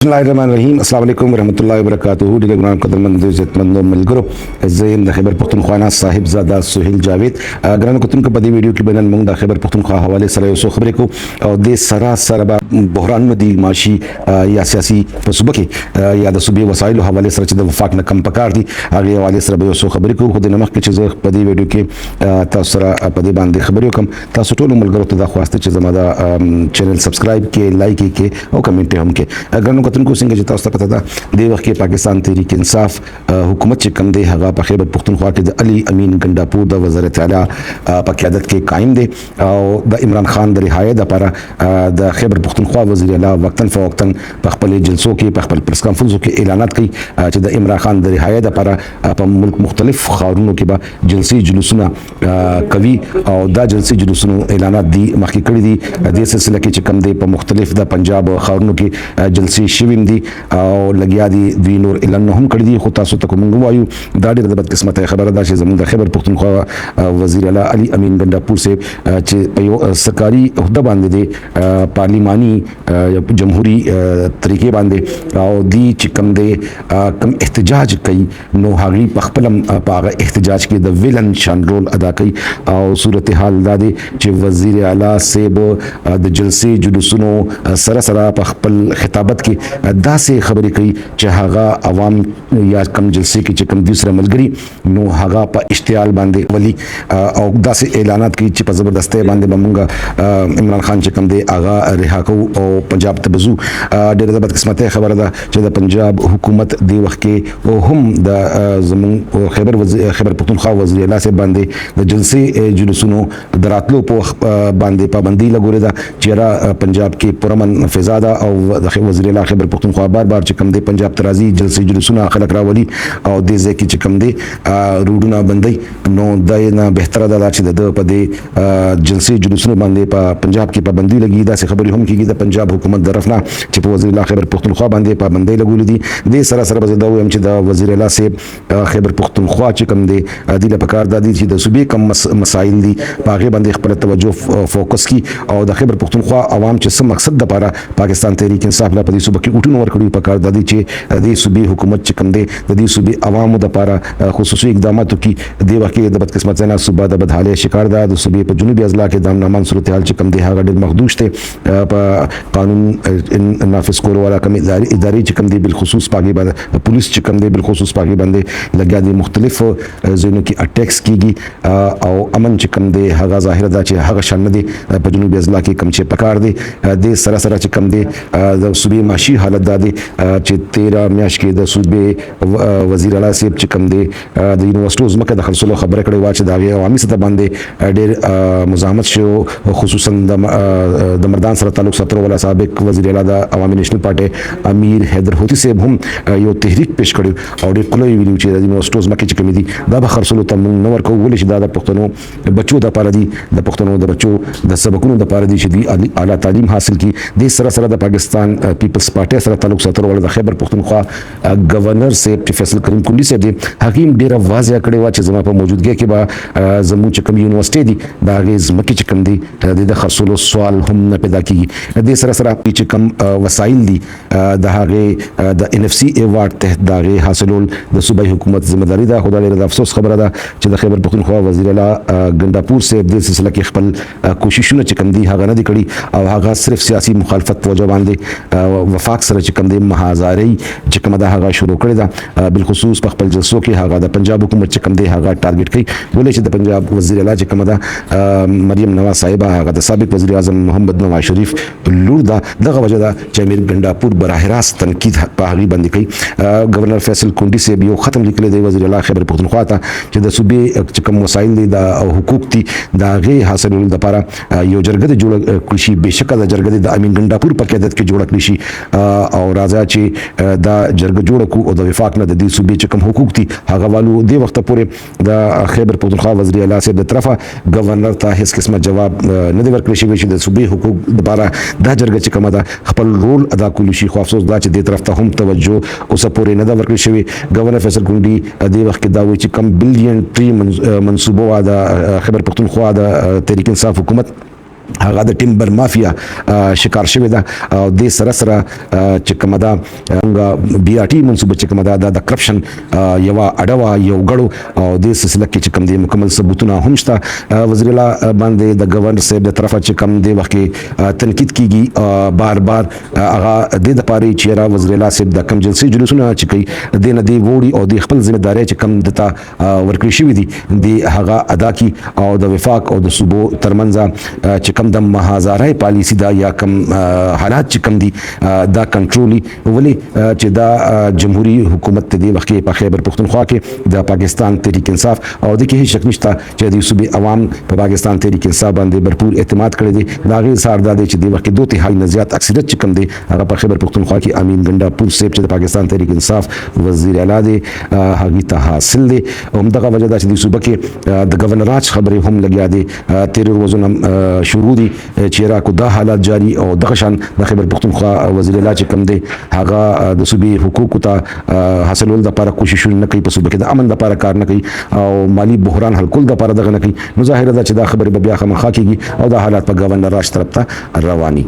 बिस्मिल्लाहिर्रहमानिर्रहीम अस्सलाम वालेकुम रहमतुल्लाहि व बरकातुहू। ढेर गुनाह कदरमंद इज्जतमंदों मिलगरो ज़ेन द खैबर पख्तूनख्वा साहिबजादा सुहेल जावेद ग्रान कुतुन का बदी वीडियो की बनन मंग द खैबर पख्तूनख्वा हवाले सर सो खबरे को और दे सरासर बहरान मदी माशी या सियासी पसुबा के या द सुबह वसाइल हवाले सर चद वफाक न कम पकार दी आगे हवाले सर बयो सो खबरे को खुद नमक के चीज़ बदी वीडियो के तासरा पदी बांध खबरों कम तासुटोल मिलगरो तदा ख्वास्ते चीज़ हमारा चैनल सब्सक्राइब के लाइक के और कमेंट हम के ग्रान वतन को सिंह जिता पता था दे वक्त के पाकिस्तान तहरीक इंसाफ हुकूमत कम दे हगा खैबर पख्तूनख्वा के अली अमीन गंडापुर द वज़ीर आला क़यादत के कायम दे और द इमरान खान द रिहायत द पारा द खैबर पख्तूनख्वा वज़ीर आला वक्तन फ़वक्तन पखपल जलसों के पखपल प्रेस कॉन्फ्रेंसों के ऐलानात कई द इमरान खान द रिहायत द पारा मुल्क मुख्तलिफ खारूनों के बाद जलसी जुलूसना कवि और द जलसी जुलूसनो ऐलानात दी मखी कड़ी दी दे सिलसिला के चकम दे मुख्तलिफ द पंजाब खारूनों के जलसी शिविम दी और लगिया दी दीन और इलन हम कर दी खुदा सो तक मंगवायु दाड़ी रदबत किस्मत है खबर अदा जमूदा खैबर पख्तूनख्वा वज़ीर आला अली अमीन गंडापुर से पयो सरकारी अहदा बांधे दे पार्लिमानी जमहूरी तरीके बांधे और दी चिकम दे कम एहतजाज कई नोहागी पखपलम पाग एहतजाज के द विलन शान रोल अदा कई और सूरत हाल दादे चे वज़ीर आला से द जलसे जुलूसनो सरसरा पखपल खिताबत के दा से खबरें कई चाहगा अवाम या कम जलसे की चकम दूसरा मलगरी नो हागा पा इश्तियाल बांधे वली और दा से ऐलानात की चिपा ज़बरदस्त बांधे बमूंगा इमरान खान चकम दे आगा रिहा को और पंजाब तबजू डेर ज़बरदस्त किस्मत है खबर अदा चद पंजाब हुकूमत दे वक्त के हम द जमून खैबर पख्तूनख्वा वज़ीर आला से बांधे द जलसे जुलूसनो दरातलो पो बांधे पाबंदी लगोरे दा चेहरा पंजाब के पुरमन फिजादा और वज़ीर आला खैबर पख्तूनख्वा बार बार चिकम दे पंजाब तराजी जलसे जुलूसना खलक रावली और देजे की चिकम दे रूडुना बंदई नो दय ना बेहतर दा च द पदे जलसे जुलूसनो बांधे पा पंजाब की पाबंदी लगी दा से खबर हम की द पंजाब हुकूमत दरफना चिप वज़ीर आला खैबर पख्तूनख्वा बांधे पाबंदी लगोली दी दे सरासर बजदा हम च द वज़ीर आला से खैबर पख्तूनख्वा चिकम दे दिल पकार दादी ची द सुबह कम मसाइल दी पागे बंदे खबर तवज्जो फोकस की और द खैबर पख्तूनख्वा अवाम च सब मकसद द पारा पाकिस्तान तहरीक इंसाफ ला पदी सुबह की उठन और कड़ी पकार दादी चे दी सुबह हुकूमत चिकम दे दी सुबह अवाम द पारा खुसूसी इकदाम की दे वाकई द बदकिस्मत से ना सुबह द बदहाल शिकार दा सुबह पर जुनूबी अजला के दाम नामान सूरत हाल चिकम दे हागा दिल मखदूश थे कानून नाफिज कोरो वाला कम इदारी चिकम दे बिलखसूस पागी बंद पुलिस चिकम दे बिलखसूस पागी बंदे लग्या दी मुख्तलिफ जोनों की अटैक्स की गई और अमन चिकम दे हागा ज़ाहिर दा चे हागा शान दे पर जुनूबी अजला के कमचे पकार दे सरासरा चिकम दे सुबह माशी हालत दादे चे 13 म्याश के द सूबे वज़ीर आला सेब चिकम दे द यूनिवर्सिटी उज़्मा द खलसलो खबर कड़े वाच दागे अवामी सतह बांधे डेर मुजामत शो खुसूसन द मर्दान सर ताल्लुक सत्र वाला साबिक वज़ीर आला द अवामी नेशनल पार्टी अमीर हैदर होती से हम यो तहरीक पेश करे और एक कुलोई वीडियो चे द यूनिवर्सिटी उज़्मा के चिकम दी द खलसलो तम नवर को वलिश दा पख्तनो बच्चों द पारदी द पख्तनो द बच्चों द सबकुनो द पारदी शदी आला तालीम हासिल की दे सरासर द पाकिस्तान पीपल्स पार्टी सर ताल्लुक सत्र वाला खैबर पख्तूनख्वा गवर्नर से फैसल करीम कुंडी से दे हकीम डेरा वाजिया कड़े वाच जमा पर मौजूदगी के बा जम्मू चकम यूनिवर्सिटी दी दागे जमकी चकम दी द खरसुलो सवाल हम न पैदा की दे सरासरा पीछे कम वसाइल दी दागे द एनएफसी अवार्ड तहत दागे हासिलोल द सूबाई हुकूमत जिम्मेदारी दा खुदा द अफसोस खबर दा च द खैबर पख्तूनख्वा वज़ीर आला गंडापुर से दे सिलसिला के खपल कोशिशों चकम दी हागा न दी कड़ी और हागा सिर्फ सियासी मुखालफत वजह बांधे वफाक सर चिकम दे महाजारी चिकम दा हागा शुरू करे दा बिलखसूस पखपल जलसों के हागा दा पंजाब हुकूमत चिकम दे हागा टारगेट कई बोले द पंजाब वज़ीर आला चिकम दा मरियम नवाज साहिबा हागा द साबिक वज़ीर आज़म मोहम्मद नवाज शरीफ लुरदा दगा वजह दा चमीर गंडापुर बराह रास्त तनकीद पागी बंदी कई गवर्नर फैसल कुंडी से भी ख़त्म निकले दे वज़ीर आला खैबर पख्तूनख्वा था द सूबे चिकम वसाइल दे दा हुकूक थी दागे हासिल द पारा यो जरगद जोड़ कृषि बेशक द जरगद द अमीन गंडापुर पर क़यादत के जोड़ा कृषि और राजा चे दा जरग जोड़ को और द विफाक न दी सूबे चकम हुकूक थी हागा वालू दे वक्त पूरे द खैबर पख्तूनख्वा वज़ीर आला से द तरफा गवर्नर था हिस किस्म जवाब न देवर कृषि वेश द सूबे हुकूक दोबारा दा जरग चिकम दा खपल रोल अदा कुलुशी ख्वाफसोस दा च दे तरफ था हम तवज्जो उस पूरे न देवर कृषि गवर्नर फैसल कुंडी दे वक्त दावे चिकम बिलियन ट्री मंसूबों दा खैबर पख्तूनख्वा दा तहरीक इंसाफ हुकूमत هغه د ټیمبر مافیا شکار شوی ده او د سره چې کومه ده بي آر ټي منصوبه چې کومه ده د کرپشن یو اډوا یو غړو او د سلسله کې چې کوم دي مکمل ثبوتونه هم شته وزیر اعلی باندې د گورنر صاحب د طرفه چې کوم دی وخت تنقید کیږي بار بار هغه د لپاره چې را وزیر اعلی صاحب د کم جلسې جلوسونه چې کوي د نه دی وړي او د خپل ذمہ داري چې کوم دته ورکړي شوی دي د هغه ادا کی او د وفاق او د صوبو ترمنځ چې کوم د مهازاره پالیسی دا یا کم حالات چې کم دي دا کنټرولي ولی چې دا جمهوریت حکومت دی وخت په خیبر پختونخوا کې د پاکستان تحریک انصاف او د کې شک نشته چې د صوبې عوام په پاکستان تحریک انصاف باندې بھرپور اعتماد کړی دی دا غیر سار دا دی چې د وخت 2/3 نه زیات اکثریت چې کم دی هغه په خیبر پختونخوا کې امین ګنڈا پور صاحب چې د پاکستان تحریک انصاف وزیر اعلی دی هغه ته حاصل دی هم دغه وجه دا چې د صوبې کې د گورنر راج خبرې هم لګیا دي 13 ورځې شروع دي چې را کو دا حالات جاری او د شان د خیبر پختونخوا وزیر اعلی چې کوم دی هغه د صوبې حقوق ته حاصلول د لپاره کوششونه نه کوي په صوبې کې د امن لپاره کار نه کوي او مالی بحران حل کول د لپاره دغه نه کوي نو ظاهر ده چې دا خبره بیا خامخا کیږي او دا حالات په گورنر راج طرف ته رواني